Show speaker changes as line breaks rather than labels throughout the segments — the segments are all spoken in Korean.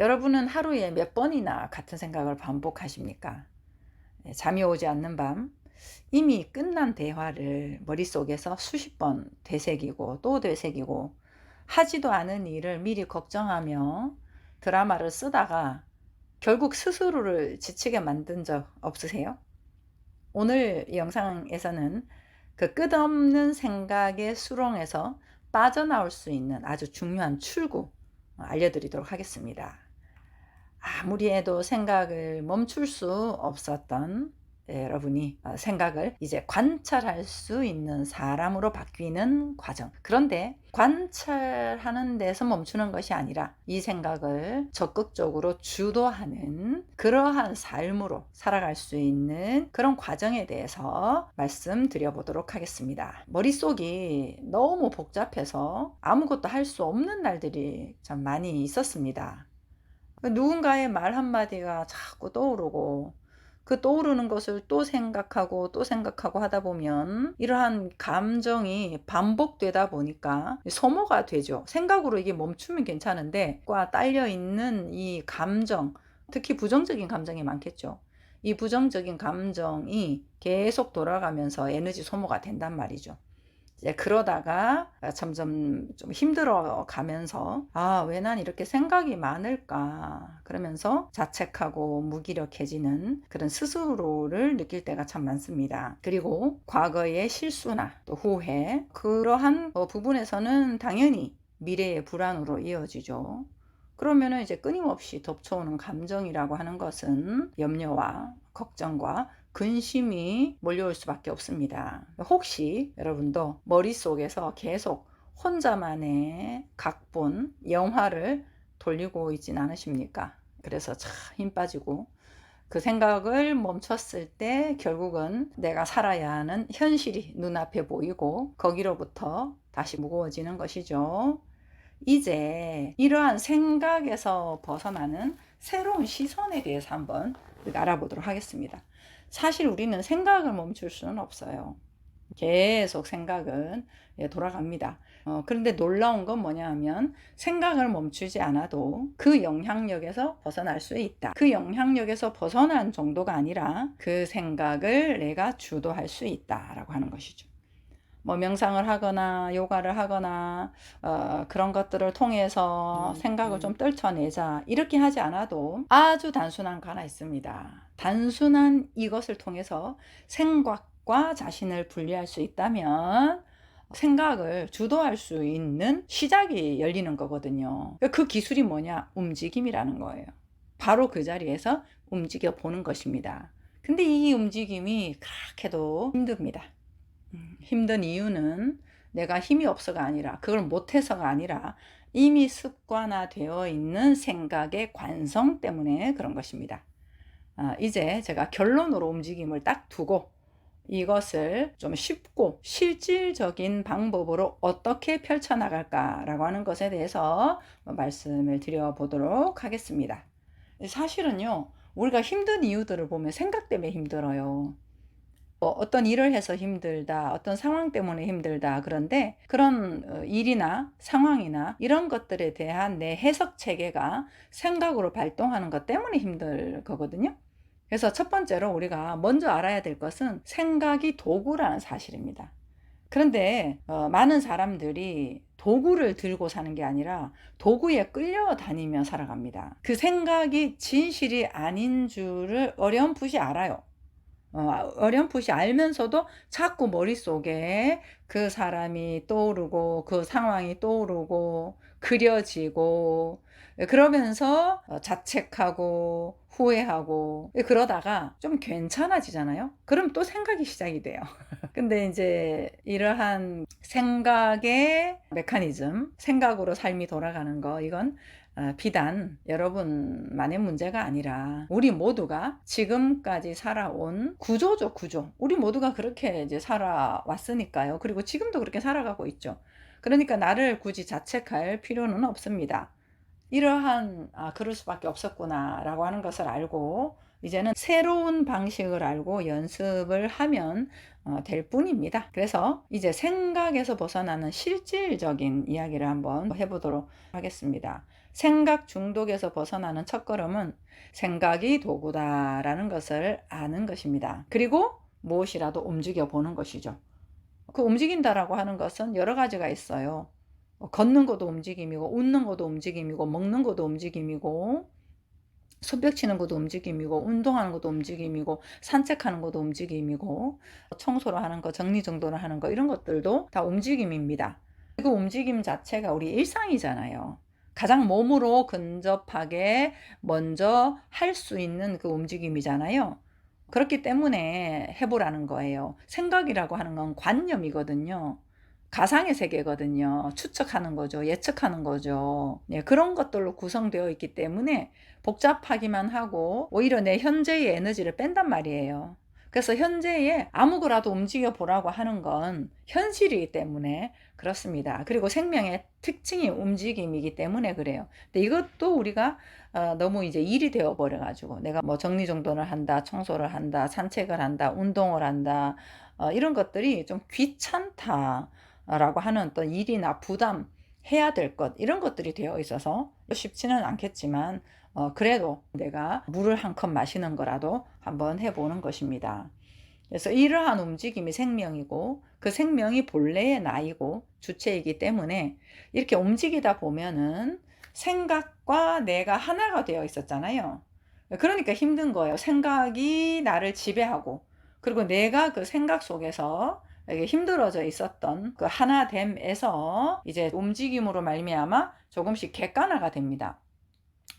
여러분은 하루에 몇 번이나 같은 생각을 반복하십니까? 잠이 오지 않는 밤, 이미 끝난 대화를 머릿속에서 수십 번 되새기고 또 되새기고 하지도 않은 일을 미리 걱정하며 드라마를 쓰다가 결국 스스로를 지치게 만든 적 없으세요? 오늘 이 영상에서는 그 끝없는 생각의 수렁에서 빠져나올 수 있는 아주 중요한 출구 알려드리도록 하겠습니다. 아무리 해도 생각을 멈출 수 없었던 여러분이 생각을 이제 관찰할 수 있는 사람으로 바뀌는 과정. 그런데 관찰하는 데서 멈추는 것이 아니라 이 생각을 적극적으로 주도하는 그러한 삶으로 살아갈 수 있는 그런 과정에 대해서 말씀드려 보도록 하겠습니다. 머릿속이 너무 복잡해서 아무것도 할 수 없는 날들이 참 많이 있었습니다. 누군가의 말 한마디가 자꾸 떠오르고 그 떠오르는 것을 또 생각하고 또 생각하고 하다 보면 이러한 감정이 반복되다 보니까 소모가 되죠. 생각으로 이게 멈추면 괜찮은데 과 딸려 있는 이 감정, 특히 부정적인 감정이 많겠죠. 이 부정적인 감정이 계속 돌아가면서 에너지 소모가 된단 말이죠. 이제 그러다가 점점 좀 힘들어 가면서 왜 난 이렇게 생각이 많을까 그러면서 자책하고 무기력해지는 그런 스스로를 느낄 때가 참 많습니다. 그리고 과거의 실수나 또 후회 그러한 부분에서는 당연히 미래의 불안으로 이어지죠. 그러면은 이제 끊임없이 덮쳐오는 감정이라고 하는 것은 염려와 걱정과 근심이 몰려올 수밖에 없습니다. 혹시 여러분도 머릿속에서 계속 혼자만의 각본, 영화를 돌리고 있진 않으십니까? 그래서 참 힘 빠지고 그 생각을 멈췄을 때 결국은 내가 살아야 하는 현실이 눈앞에 보이고 거기로부터 다시 무거워지는 것이죠. 이제 이러한 생각에서 벗어나는 새로운 시선에 대해서 한번 알아보도록 하겠습니다. 사실 우리는 생각을 멈출 수는 없어요. 계속 생각은 돌아갑니다. 그런데 놀라운 건 뭐냐 하면 생각을 멈추지 않아도 그 영향력에서 벗어날 수 있다. 그 영향력에서 벗어난 정도가 아니라 그 생각을 내가 주도할 수 있다라고 하는 것이죠. 뭐 명상을 하거나 요가를 하거나 그런 것들을 통해서 생각을 좀 떨쳐내자 이렇게 하지 않아도 아주 단순한 거 하나 있습니다. 단순한 이것을 통해서 생각과 자신을 분리할 수 있다면 생각을 주도할 수 있는 시작이 열리는 거거든요. 그 기술이 뭐냐? 움직임이라는 거예요. 바로 그 자리에서 움직여 보는 것입니다. 근데 이 움직임이 그렇게도 힘듭니다. 힘든 이유는 내가 힘이 없어가 아니라 그걸 못해서가 아니라 이미 습관화되어 있는 생각의 관성 때문에 그런 것입니다. 이제 제가 결론으로 움직임을 딱 두고 이것을 좀 쉽고 실질적인 방법으로 어떻게 펼쳐나갈까라고 하는 것에 대해서 말씀을 드려보도록 하겠습니다. 사실은요, 우리가 힘든 이유들을 보면 생각 때문에 힘들어요. 어떤 일을 해서 힘들다, 어떤 상황 때문에 힘들다. 그런데 그런 일이나 상황이나 이런 것들에 대한 내 해석 체계가 생각으로 발동하는 것 때문에 힘들 거거든요. 그래서 첫 번째로 우리가 먼저 알아야 될 것은 생각이 도구라는 사실입니다. 그런데 많은 사람들이 도구를 들고 사는 게 아니라 도구에 끌려다니며 살아갑니다. 그 생각이 진실이 아닌 줄을 어렴풋이 알아요. 어렴풋이 알면서도 자꾸 머릿속에 그 사람이 떠오르고 그 상황이 떠오르고 그려지고 그러면서 자책하고 후회하고 그러다가 좀 괜찮아지잖아요. 그럼 또 생각이 시작이 돼요. 근데 이제 이러한 생각의 메커니즘, 생각으로 삶이 돌아가는 거, 이건 비단 여러분만의 문제가 아니라 우리 모두가 지금까지 살아온 구조죠, 구조. 우리 모두가 그렇게 이제 살아왔으니까요. 그리고 지금도 그렇게 살아가고 있죠. 그러니까 나를 굳이 자책할 필요는 없습니다. 이러한 그럴 수밖에 없었구나라고 하는 것을 알고 이제는 새로운 방식을 알고 연습을 하면 될 뿐입니다. 그래서 이제 생각에서 벗어나는 실질적인 이야기를 한번 해보도록 하겠습니다. 생각 중독에서 벗어나는 첫걸음은 생각이 도구다라는 것을 아는 것입니다. 그리고 무엇이라도 움직여 보는 것이죠. 그 움직인다라고 하는 것은 여러 가지가 있어요. 걷는 것도 움직임이고, 웃는 것도 움직임이고, 먹는 것도 움직임이고, 손뼉 치는 것도 움직임이고, 운동하는 것도 움직임이고, 산책하는 것도 움직임이고, 청소를 하는 거, 정리정돈을 하는 거, 이런 것들도 다 움직임입니다. 그 움직임 자체가 우리 일상이잖아요. 가장 몸으로 근접하게 먼저 할 수 있는 그 움직임이잖아요. 그렇기 때문에 해보라는 거예요. 생각이라고 하는 건 관념이거든요. 가상의 세계거든요. 추측하는 거죠. 예측하는 거죠. 네, 그런 것들로 구성되어 있기 때문에 복잡하기만 하고 오히려 내 현재의 에너지를 뺀단 말이에요. 그래서 현재에 아무거라도 움직여 보라고 하는 건 현실이기 때문에 그렇습니다. 그리고 생명의 특징이 움직임이기 때문에 그래요. 근데 이것도 우리가 너무 이제 일이 되어 버려 가지고 내가 뭐 정리정돈을 한다, 청소를 한다, 산책을 한다, 운동을 한다, 이런 것들이 좀 귀찮다라고 하는 어떤 일이나 부담, 해야 될 것, 이런 것들이 되어 있어서 쉽지는 않겠지만 그래도 내가 물을 한 컵 마시는 거라도 한번 해보는 것입니다. 그래서 이러한 움직임이 생명이고 그 생명이 본래의 나이고 주체이기 때문에 이렇게 움직이다 보면은 생각과 내가 하나가 되어 있었잖아요. 그러니까 힘든 거예요. 생각이 나를 지배하고, 그리고 내가 그 생각 속에서 이게 힘들어져 있었던 그 하나됨에서 이제 움직임으로 말미암아 조금씩 객관화가 됩니다.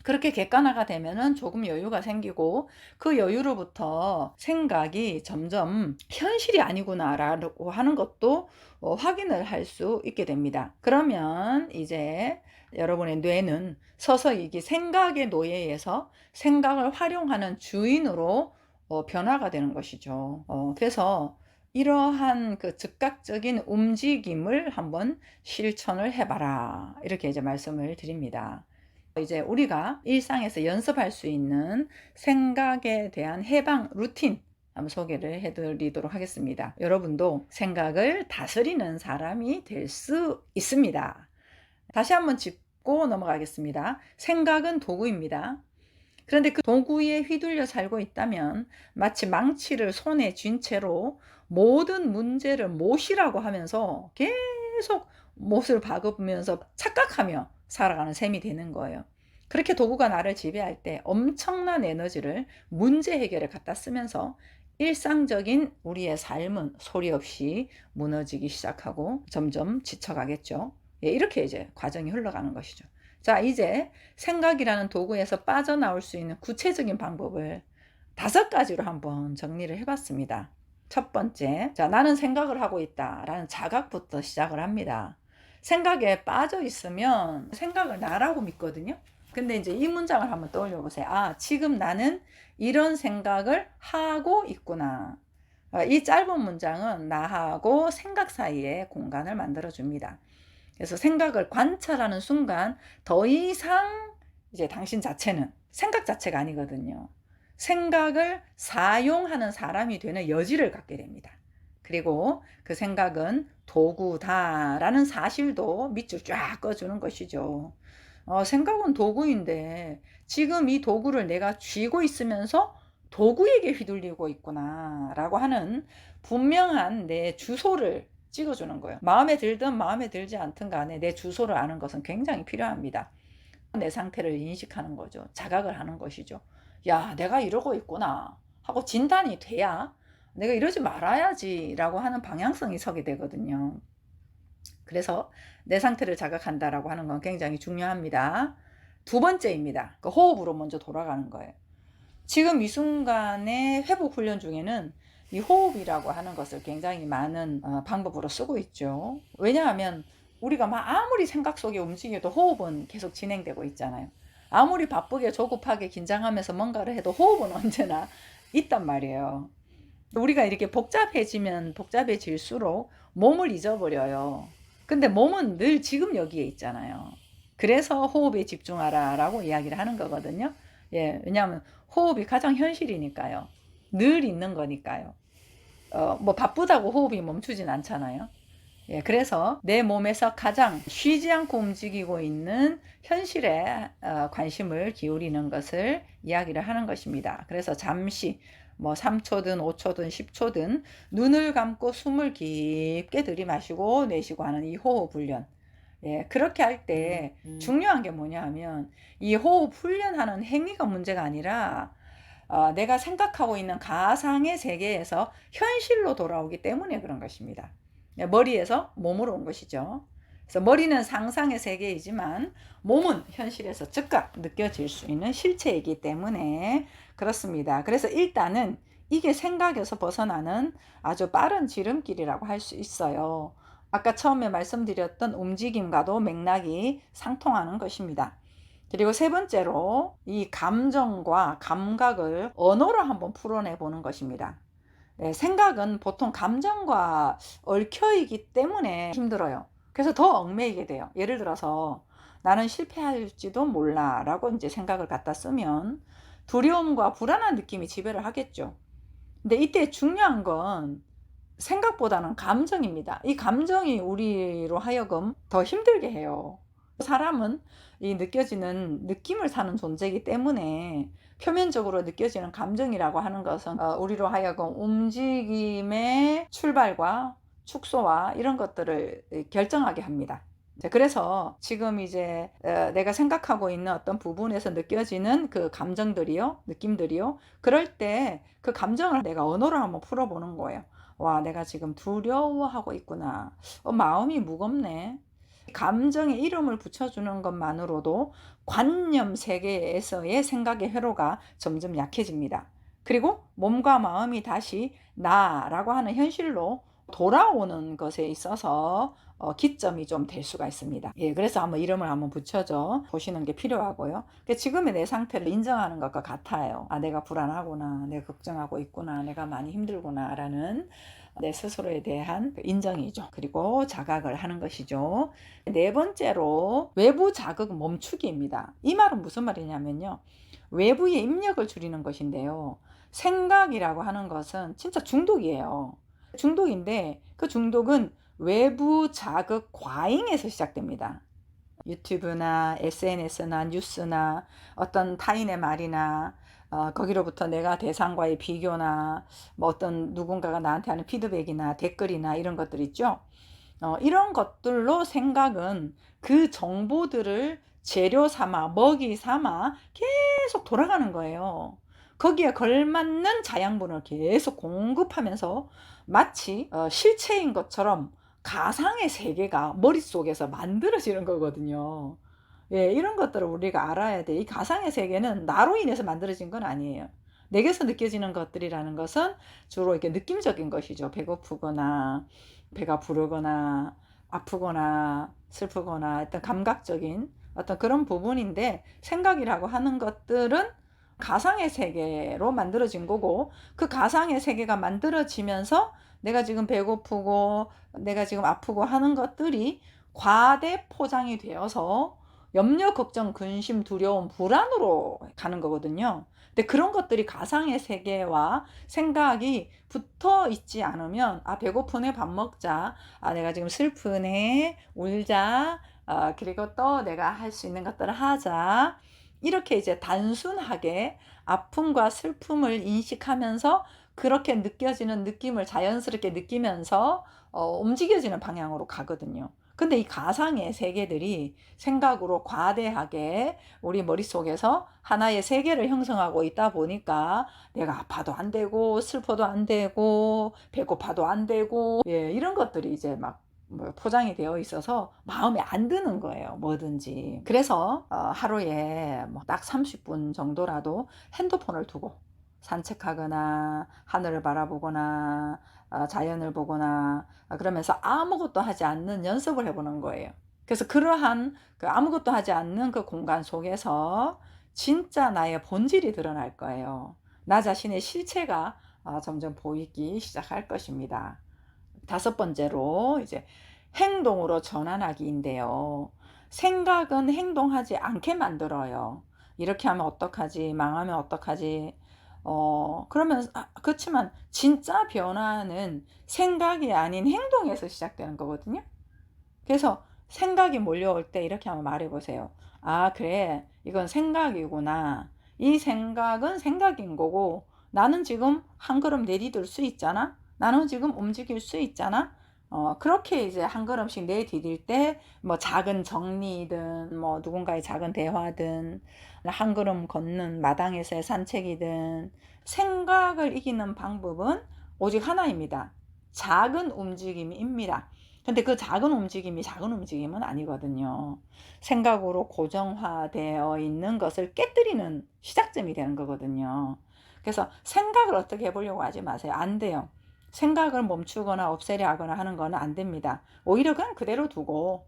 그렇게 객관화가 되면은 조금 여유가 생기고, 그 여유로부터 생각이 점점 현실이 아니구나라고 하는 것도 확인을 할 수 있게 됩니다. 그러면 이제 여러분의 뇌는 서서히 이게 생각의 노예에서 생각을 활용하는 주인으로 변화가 되는 것이죠. 그래서 이러한 그 즉각적인 움직임을 한번 실천을 해봐라, 이렇게 이제 말씀을 드립니다. 이제 우리가 일상에서 연습할 수 있는 생각에 대한 해방 루틴 한번 소개를 해드리도록 하겠습니다. 여러분도 생각을 다스리는 사람이 될 수 있습니다. 다시 한번 짚고 넘어가겠습니다. 생각은 도구입니다. 그런데 그 도구에 휘둘려 살고 있다면 마치 망치를 손에 쥔 채로 모든 문제를 못이라고 하면서 계속 못을 박으면서 착각하며 살아가는 셈이 되는 거예요. 그렇게 도구가 나를 지배할 때 엄청난 에너지를 문제 해결에 갖다 쓰면서 일상적인 우리의 삶은 소리 없이 무너지기 시작하고 점점 지쳐가겠죠. 예, 이렇게 이제 과정이 흘러가는 것이죠. 자, 이제 생각이라는 도구에서 빠져나올 수 있는 구체적인 방법을 5가지로 한번 정리를 해봤습니다. 첫 번째, 자, 나는 생각을 하고 있다라는 자각부터 시작을 합니다. 생각에 빠져 있으면 생각을 나라고 믿거든요. 근데 이제 이 문장을 한번 떠올려 보세요. 아, 지금 나는 이런 생각을 하고 있구나. 이 짧은 문장은 나하고 생각 사이에 공간을 만들어 줍니다. 그래서 생각을 관찰하는 순간 더 이상 이제 당신 자체는 생각 자체가 아니거든요. 생각을 사용하는 사람이 되는 여지를 갖게 됩니다. 그리고 그 생각은 도구다라는 사실도 밑줄 쫙 꺼주는 것이죠. 생각은 도구인데 지금 이 도구를 내가 쥐고 있으면서 도구에게 휘둘리고 있구나 라고 하는 분명한 내 주소를 찍어주는 거예요. 마음에 들든 마음에 들지 않든 간에 내 주소를 아는 것은 굉장히 필요합니다. 내 상태를 인식하는 거죠. 자각을 하는 것이죠. 야, 내가 이러고 있구나 하고 진단이 돼야 내가 이러지 말아야지 라고 하는 방향성이 서게 되거든요. 그래서 내 상태를 자각한다라고 하는 건 굉장히 중요합니다. 두 번째입니다. 그 호흡으로 먼저 돌아가는 거예요. 지금 이 순간의 회복 훈련 중에는 이 호흡이라고 하는 것을 굉장히 많은 방법으로 쓰고 있죠. 왜냐하면 우리가 막 아무리 생각 속에 움직여도 호흡은 계속 진행되고 있잖아요. 아무리 바쁘게 조급하게 긴장하면서 뭔가를 해도 호흡은 언제나 있단 말이에요. 우리가 이렇게 복잡해지면 복잡해질수록 몸을 잊어버려요. 근데 몸은 늘 지금 여기에 있잖아요. 그래서 호흡에 집중하라 라고 이야기를 하는 거거든요. 예, 왜냐하면 호흡이 가장 현실이니까요. 늘 있는 거니까요. 뭐 바쁘다고 호흡이 멈추진 않잖아요. 예, 그래서 내 몸에서 가장 쉬지 않고 움직이고 있는 현실에 관심을 기울이는 것을 이야기를 하는 것입니다. 그래서 잠시 뭐 3초든 5초든 10초든 눈을 감고 숨을 깊게 들이마시고 내쉬고 하는 이 호흡 훈련. 예, 그렇게 할 때 중요한 게 뭐냐 하면 이 호흡 훈련하는 행위가 문제가 아니라 내가 생각하고 있는 가상의 세계에서 현실로 돌아오기 때문에 그런 것입니다. 머리에서 몸으로 온 것이죠. 그래서 머리는 상상의 세계이지만 몸은 현실에서 즉각 느껴질 수 있는 실체이기 때문에 그렇습니다. 그래서 일단은 이게 생각에서 벗어나는 아주 빠른 지름길이라고 할 수 있어요. 아까 처음에 말씀드렸던 움직임과도 맥락이 상통하는 것입니다. 그리고 세 번째로 이 감정과 감각을 언어로 한번 풀어내 보는 것입니다. 네, 생각은 보통 감정과 얽혀있기 때문에 힘들어요. 그래서 더 얽매이게 돼요. 예를 들어서 나는 실패할지도 몰라 라고 이제 생각을 갖다 쓰면 두려움과 불안한 느낌이 지배를 하겠죠. 근데 이때 중요한 건 생각보다는 감정입니다. 이 감정이 우리로 하여금 더 힘들게 해요. 사람은 이 느껴지는 느낌을 사는 존재이기 때문에 표면적으로 느껴지는 감정이라고 하는 것은 우리로 하여금 움직임의 출발과 축소와 이런 것들을 결정하게 합니다. 그래서 지금 이제 내가 생각하고 있는 어떤 부분에서 느껴지는 그 감정들이요, 느낌들이요. 그럴 때 그 감정을 내가 언어로 한번 풀어보는 거예요. 와, 내가 지금 두려워하고 있구나. 마음이 무겁네. 감정에 이름을 붙여주는 것만으로도 관념 세계에서의 생각의 회로가 점점 약해집니다. 그리고 몸과 마음이 다시 나라고 하는 현실로 돌아오는 것에 있어서 기점이 좀 될 수가 있습니다. 예, 그래서 한번 이름을 한번 붙여줘 보시는 게 필요하고요. 지금의 내 상태를 인정하는 것과 같아요. 아, 내가 불안하구나, 내가 걱정하고 있구나, 내가 많이 힘들구나 라는 내 스스로에 대한 인정이죠. 그리고 자각을 하는 것이죠. 네 번째로 외부 자극 멈추기입니다. 이 말은 무슨 말이냐면요, 외부의 입력을 줄이는 것인데요, 생각이라고 하는 것은 진짜 중독이에요. 중독인데 그 중독은 외부 자극 과잉에서 시작됩니다. 유튜브나 SNS나 뉴스나 어떤 타인의 말이나 거기로부터 내가 대상과의 비교나 뭐 어떤 누군가가 나한테 하는 피드백이나 댓글이나 이런 것들 있죠. 이런 것들로 생각은 그 정보들을 재료 삼아 먹이 삼아 계속 돌아가는 거예요. 거기에 걸맞는 자양분을 계속 공급하면서 마치 실체인 것처럼 가상의 세계가 머릿속에서 만들어지는 거거든요. 예, 이런 것들을 우리가 알아야 돼. 이 가상의 세계는 나로 인해서 만들어진 건 아니에요. 내게서 느껴지는 것들이라는 것은 주로 이렇게 느낌적인 것이죠. 배고프거나 배가 부르거나 아프거나 슬프거나 어떤 감각적인 어떤 그런 부분인데, 생각이라고 하는 것들은 가상의 세계로 만들어진 거고, 그 가상의 세계가 만들어지면서 내가 지금 배고프고 내가 지금 아프고 하는 것들이 과대 포장이 되어서 염려, 걱정, 근심, 두려움, 불안으로 가는 거거든요. 근데 그런 것들이 가상의 세계와 생각이 붙어 있지 않으면, 아, 배고프네, 밥 먹자, 아, 내가 지금 슬프네, 울자, 그리고 또 내가 할 수 있는 것들을 하자, 이렇게 이제 단순하게 아픔과 슬픔을 인식하면서 그렇게 느껴지는 느낌을 자연스럽게 느끼면서 움직여지는 방향으로 가거든요. 근데 이 가상의 세계들이 생각으로 과대하게 우리 머릿속에서 하나의 세계를 형성하고 있다 보니까 내가 아파도 안 되고 슬퍼도 안 되고 배고파도 안 되고, 예, 이런 것들이 이제 막 포장이 되어 있어서 마음에 안 드는 거예요, 뭐든지. 그래서 하루에 딱 30분 정도라도 핸드폰을 두고 산책하거나 하늘을 바라보거나 자연을 보거나 그러면서 아무것도 하지 않는 연습을 해보는 거예요. 그래서 그러한 그 아무것도 하지 않는 그 공간 속에서 진짜 나의 본질이 드러날 거예요. 나 자신의 실체가 점점 보이기 시작할 것입니다. 다섯 번째로 이제 행동으로 전환하기인데요. 생각은 행동하지 않게 만들어요. 이렇게 하면 어떡하지? 망하면 어떡하지? 그러면 그렇지만 진짜 변화는 생각이 아닌 행동에서 시작되는 거거든요. 그래서 생각이 몰려올 때 이렇게 한번 말해 보세요. 아, 그래. 이건 생각이구나. 이 생각은 생각인 거고, 나는 지금 한 걸음 내디딜 수 있잖아. 나는 지금 움직일 수 있잖아. 그렇게 이제 한 걸음씩 내디딜 때, 뭐 작은 정리든, 뭐 누군가의 작은 대화든, 한 걸음 걷는 마당에서의 산책이든, 생각을 이기는 방법은 오직 하나입니다. 작은 움직임입니다. 근데 그 작은 움직임이 작은 움직임은 아니거든요. 생각으로 고정화되어 있는 것을 깨뜨리는 시작점이 되는 거거든요. 그래서 생각을 어떻게 해보려고 하지 마세요. 안 돼요. 생각을 멈추거나 없애려 하거나 하는 거는 안 됩니다. 오히려 그냥 그대로 두고,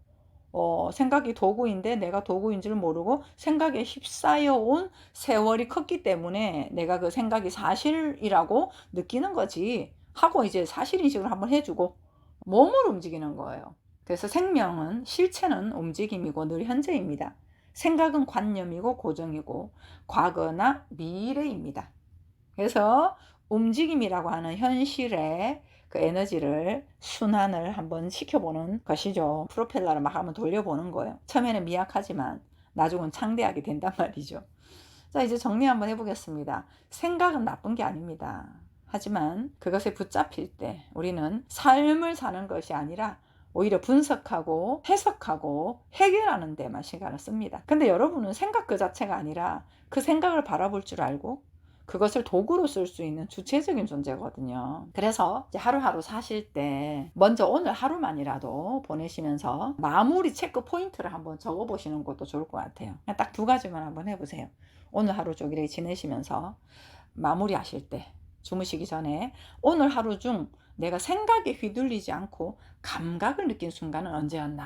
생각이 도구인데 내가 도구인 줄 모르고 생각에 휩싸여 온 세월이 컸기 때문에 내가 그 생각이 사실이라고 느끼는 거지 하고 이제 사실인식을 한번 해주고 몸을 움직이는 거예요. 그래서 생명은, 실체는 움직임이고 늘 현재입니다. 생각은 관념이고 고정이고 과거나 미래입니다. 그래서 움직임이라고 하는 현실의 그 에너지를 순환을 한번 시켜보는 것이죠. 프로펠러를 막 한번 돌려보는 거예요. 처음에는 미약하지만 나중은 창대하게 된단 말이죠. 자, 이제 정리 한번 해보겠습니다. 생각은 나쁜 게 아닙니다. 하지만 그것에 붙잡힐 때 우리는 삶을 사는 것이 아니라 오히려 분석하고 해석하고 해결하는 데만 시간을 씁니다. 근데 여러분은 생각 그 자체가 아니라 그 생각을 바라볼 줄 알고 그것을 도구로 쓸 수 있는 주체적인 존재거든요. 그래서 이제 하루하루 사실 때 먼저 오늘 하루만이라도 보내시면서 마무리 체크 포인트를 한번 적어 보시는 것도 좋을 것 같아요. 딱 두 가지만 한번 해보세요. 오늘 하루 쭉 이렇게 지내시면서 마무리 하실 때, 주무시기 전에 오늘 하루 중 내가 생각에 휘둘리지 않고 감각을 느낀 순간은 언제였나,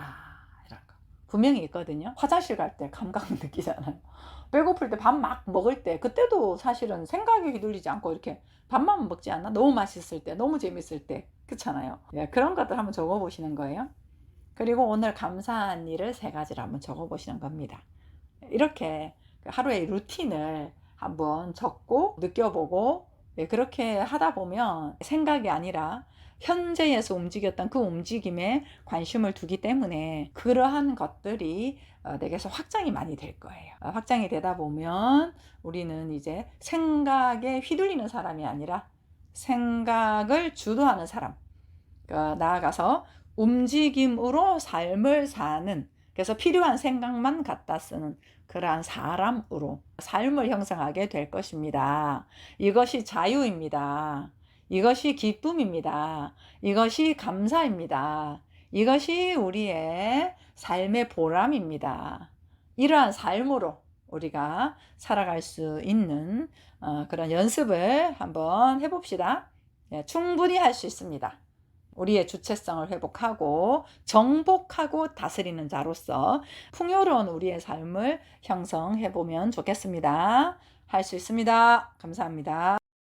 이런 거 분명히 있거든요. 화장실 갈 때 감각을 느끼잖아요. 배고플 때 밥 막 먹을 때 그때도 사실은 생각에 휘둘리지 않고 이렇게 밥만 먹지 않나? 너무 맛있을 때, 너무 재밌을 때, 그렇잖아요. 예, 그런 것들 한번 적어 보시는 거예요. 그리고 오늘 감사한 일을 3가지를 한번 적어 보시는 겁니다. 이렇게 하루의 루틴을 한번 적고 느껴보고, 그렇게 하다 보면 생각이 아니라 현재에서 움직였던 그 움직임에 관심을 두기 때문에 그러한 것들이 내게서 확장이 많이 될 거예요. 확장이 되다 보면 우리는 이제 생각에 휘둘리는 사람이 아니라 생각을 주도하는 사람, 나아가서 움직임으로 삶을 사는, 그래서 필요한 생각만 갖다 쓰는 그러한 사람으로 삶을 형성하게 될 것입니다. 이것이 자유입니다. 이것이 기쁨입니다. 이것이 감사입니다. 이것이 우리의 삶의 보람입니다. 이러한 삶으로 우리가 살아갈 수 있는 그런 연습을 한번 해봅시다. 충분히 할 수 있습니다. 우리의 주체성을 회복하고 정복하고 다스리는 자로서 풍요로운 우리의 삶을 형성해 보면 좋겠습니다. 할 수 있습니다. 감사합니다.